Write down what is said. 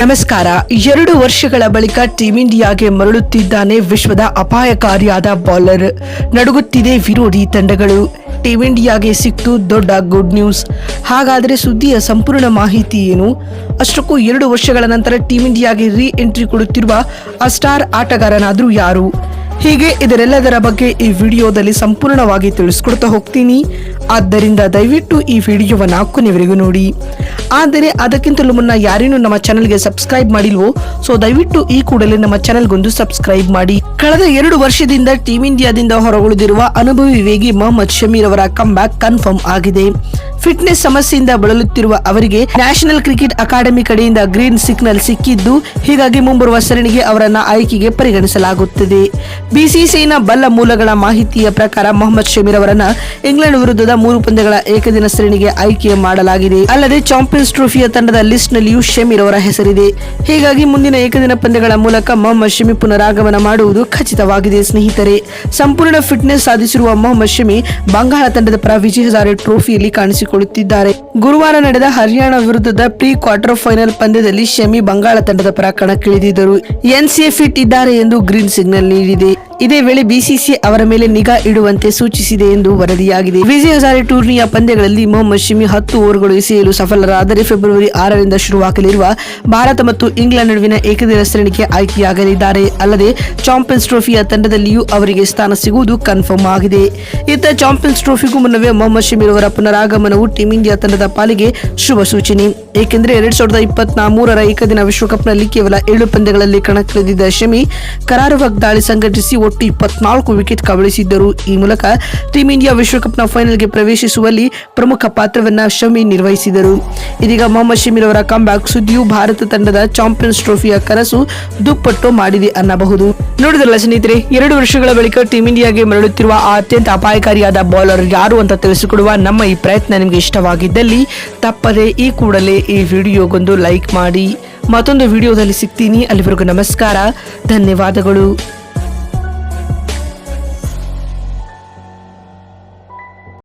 ನಮಸ್ಕಾರ. 2 ವರ್ಷಗಳ ಬಳಿಕ ಟೀಂ ಇಂಡಿಯಾಗೆ ಮರಳುತ್ತಿದ್ದಾನೆ ವಿಶ್ವದ ಅಪಾಯಕಾರಿಯಾದ ಬೌಲರ್. ನಡುಗುತ್ತಿದೆ ವಿರೋಧಿ ತಂಡಗಳು. ಟೀಂ ಇಂಡಿಯಾಗೆ ಸಿಕ್ತು ದೊಡ್ಡ ಗುಡ್ ನ್ಯೂಸ್. ಹಾಗಾದರೆ ಸುದ್ದಿಯ ಸಂಪೂರ್ಣ ಮಾಹಿತಿ ಏನು? ಅಷ್ಟಕ್ಕೂ 2 ವರ್ಷಗಳ ನಂತರ ಟೀಂ ಇಂಡಿಯಾಗೆ ರೀ ಎಂಟ್ರಿ ಕೊಡುತ್ತಿರುವ ಆ ಸ್ಟಾರ್ ಆಟಗಾರನಾದ್ರೂ ಯಾರು? ಹೀಗೆ ಇದರೆಲ್ಲದರ ಬಗ್ಗೆ ಈ ವಿಡಿಯೋದಲ್ಲಿ ಸಂಪೂರ್ಣವಾಗಿ ತಿಳಿಸ್ಕೊಡ್ತಾ ಹೋಗ್ತೀನಿ. ಆದ್ದರಿಂದ ದಯವಿಟ್ಟು ಈ ವಿಡಿಯೋವನ್ನು ಕೊನೆವರೆಗೂ ನೋಡಿ. ಆದರೆ ಅದಕ್ಕಿಂತಲೂ ಮುನ್ನ ಯಾರೇನು ನಮ್ಮ ಚಾನೆಲ್ಗೆ ಸಬ್ಸ್ಕ್ರೈಬ್ ಮಾಡಿಲ್ವೋ, ಸೊ ದಯವಿಟ್ಟು ಈ ಕೂಡಲೇ ನಮ್ಮ ಚಾನೆಲ್ಗೊಂದು ಸಬ್ಸ್ಕ್ರೈಬ್ ಮಾಡಿ. ಕಳೆದ 2 ವರ್ಷದಿಂದ ಟೀಂ ಇಂಡಿಯಾದಿಂದ ಹೊರಗುಳಿದಿರುವ ಅನುಭವಿ ವೇಗಿ ಮೊಹಮ್ಮದ್ ಶಮೀರ್ ಅವರ ಕಮ್ಬ್ಯಾಕ್ ಕನ್ಫರ್ಮ್ ಆಗಿದೆ. ಫಿಟ್ನೆಸ್ ಸಮಸ್ಯೆಯಿಂದ ಬಳಲುತ್ತಿರುವ ಅವರಿಗೆ ನ್ಯಾಷನಲ್ ಕ್ರಿಕೆಟ್ ಅಕಾಡೆಮಿ ಕಡೆಯಿಂದ ಗ್ರೀನ್ ಸಿಗ್ನಲ್ ಸಿಕ್ಕಿದ್ದು, ಹೀಗಾಗಿ ಮುಂಬರುವ ಸರಣಿಗೆ ಅವರನ್ನ ಆಯ್ಕೆಗೆ ಪರಿಗಣಿಸಲಾಗುತ್ತದೆ. ಬಿಸಿಸಿಐನ ಬಲ್ಲ ಮೂಲಗಳ ಮಾಹಿತಿಯ ಪ್ರಕಾರ ಮೊಹಮ್ಮದ್ ಶಮೀರ್ ಅವರನ್ನ ಇಂಗ್ಲೆಂಡ್ ವಿರುದ್ಧದ 3 ಪಂದ್ಯಗಳ ಏಕದಿನ ಸರಣಿಗೆ ಆಯ್ಕೆ ಮಾಡಲಾಗಿದೆ. ಅಲ್ಲದೆ ಚಾಂಪಿಯನ್ಸ್ ಟ್ರೋಫಿಯ ತಂಡದ ಲಿಸ್ಟ್ ನಲ್ಲಿಯೂ ಶಮೀರ್ ಅವರ ಹೆಸರಿದೆ. ಹೀಗಾಗಿ ಮುಂದಿನ ಏಕದಿನ ಪಂದ್ಯಗಳ ಮೂಲಕ ಮೊಹಮ್ಮದ್ ಶಮಿ ಪುನರಾಗಮನ ಮಾಡುವುದು ಖಚಿತವಾಗಿದೆ. ಸ್ನೇಹಿತರೆ, ಸಂಪೂರ್ಣ ಫಿಟ್ನೆಸ್ ಸಾಧಿಸಿರುವ ಮೊಹಮ್ಮದ್ ಶಮಿ ಬಂಗಾಳ ತಂಡದ ಪರ ವಿಜಯ್ ಹಜಾರೆ ಟ್ರೋಫಿಯಲ್ಲಿ ಕಾಣಿಸಿಕೊಳ್ಳುತ್ತಿದ್ದಾರೆ. ಗುರುವಾರ ನಡೆದ ಹರಿಯಾಣ ವಿರುದ್ಧದ ಪ್ರೀ ಕ್ವಾರ್ಟರ್ ಫೈನಲ್ ಪಂದ್ಯದಲ್ಲಿ ಶಮಿ ಬಂಗಾಳ ತಂಡದ ಪರ ಕಣಕ್ಕಿಳಿದಿದ್ದರು. ಎನ್ಸಿಎ ಫಿಟ್ ಇದ್ದಾರೆ ಎಂದು ಗ್ರೀನ್ ಸಿಗ್ನಲ್ ನೀಡಿದೆ. ಇದೇ ವೇಳೆ ಬಿಸಿಸಿಐ ಅವರ ಮೇಲೆ ನಿಗಾ ಇಡುವಂತೆ ಸೂಚಿಸಿದೆ ಎಂದು ವರದಿಯಾಗಿದೆ. ವಿಜಯ್ ಹಜಾರೆ ಟೂರ್ನಿಯ ಪಂದ್ಯಗಳಲ್ಲಿ ಮೊಹಮ್ಮದ್ ಶಮಿ 10 ಓವರ್ಗಳು ಎಸೆಯಲು ಸಫಲರಾದರೆ ಫೆಬ್ರವರಿ 6ರಿಂದ ಶುರುವಾಗಲಿರುವ ಭಾರತ ಮತ್ತು ಇಂಗ್ಲೆಂಡ್ ನಡುವಿನ ಏಕದಿನ ಸರಣಿಗೆ ಆಯ್ಕೆಯಾಗಲಿದ್ದಾರೆ. ಅಲ್ಲದೆ ಚಾಂಪಿಯನ್ಸ್ ಟ್ರೋಫಿಯ ತಂಡದಲ್ಲಿಯೂ ಅವರಿಗೆ ಸ್ಥಾನ ಸಿಗುವುದು ಕನ್ಫರ್ಮ್ ಆಗಿದೆ. ಇತ್ತ ಚಾಂಪಿಯನ್ಸ್ ಟ್ರೋಫಿಗೂ ಮುನ್ನವೇ ಮೊಹಮ್ಮದ್ ಶಮೀರ್ ಅವರ ಪುನರಾಗಮನವು ಟೀಂ ಇಂಡಿಯಾ ತಂಡದ ಪಾಲಿಗೆ ಶುಭ ಸೂಚನೆ. ಏಕೆಂದರೆ 2023ರ ಏಕದಿನ ವಿಶ್ವಕಪ್ನಲ್ಲಿ ಕೇವಲ 7 ಪಂದ್ಯಗಳಲ್ಲಿ ಕಣಕ್ಕಿಳಿದಿದ್ದ ಶಮಿ ಕರಾರುವಕ್ ದಾಳಿ ಸಂಘಟಿಸಿ ಒಟ್ಟು 24 ವಿಕೆಟ್ ಕಬಳಿಸಿದ್ದರು. ಈ ಮೂಲಕ ಟೀಂ ಇಂಡಿಯಾ ವಿಶ್ವಕಪ್ನ ಫೈನಲ್ಗೆ ಪ್ರವೇಶಿಸುವಲ್ಲಿ ಪ್ರಮುಖ ಪಾತ್ರವನ್ನ ಶಮಿ ನಿರ್ವಹಿಸಿದರು. ಇದೀಗ ಮೊಹಮ್ಮದ್ ಶಮೀರ್ ಅವರ ಕಮ್ಬ್ಯಾಕ್ ಸುದ್ದಿಯು ಭಾರತ ತಂಡದ ಚಾಂಪಿಯನ್ಸ್ ಟ್ರೋಫಿಯ ಕನಸು ದುಪ್ಪಟ್ಟು ಮಾಡಿದೆ ಅನ್ನಬಹುದು. ನೋಡಿದ್ರಲ್ಲ ಸ್ನೇಹಿತರೆ, 2 ವರ್ಷಗಳ ಬಳಿಕ ಟೀಂ ಇಂಡಿಯಾಗೆ ಮರಳುತ್ತಿರುವ ಅತ್ಯಂತ ಅಪಾಯಕಾರಿಯಾದ ಬೌಲರ್ ಯಾರು ಅಂತ ತಿಳಿಸಿಕೊಡುವ ನಮ್ಮ ಈ ಪ್ರಯತ್ನ ನಿಮಗೆ ಇಷ್ಟವಾಗಿದ್ದಲ್ಲಿ ತಪ್ಪದೆ ಈ ಕೂಡಲೇ ಈ ವಿಡಿಯೋಗೊಂದು ಲೈಕ್ ಮಾಡಿ. ಮತ್ತೊಂದು ವಿಡಿಯೋದಲ್ಲಿ ಸಿಗ್ತೀನಿ. ಅಲ್ಲಿವರೆಗೂ ನಮಸ್ಕಾರ, ಧನ್ಯವಾದಗಳು.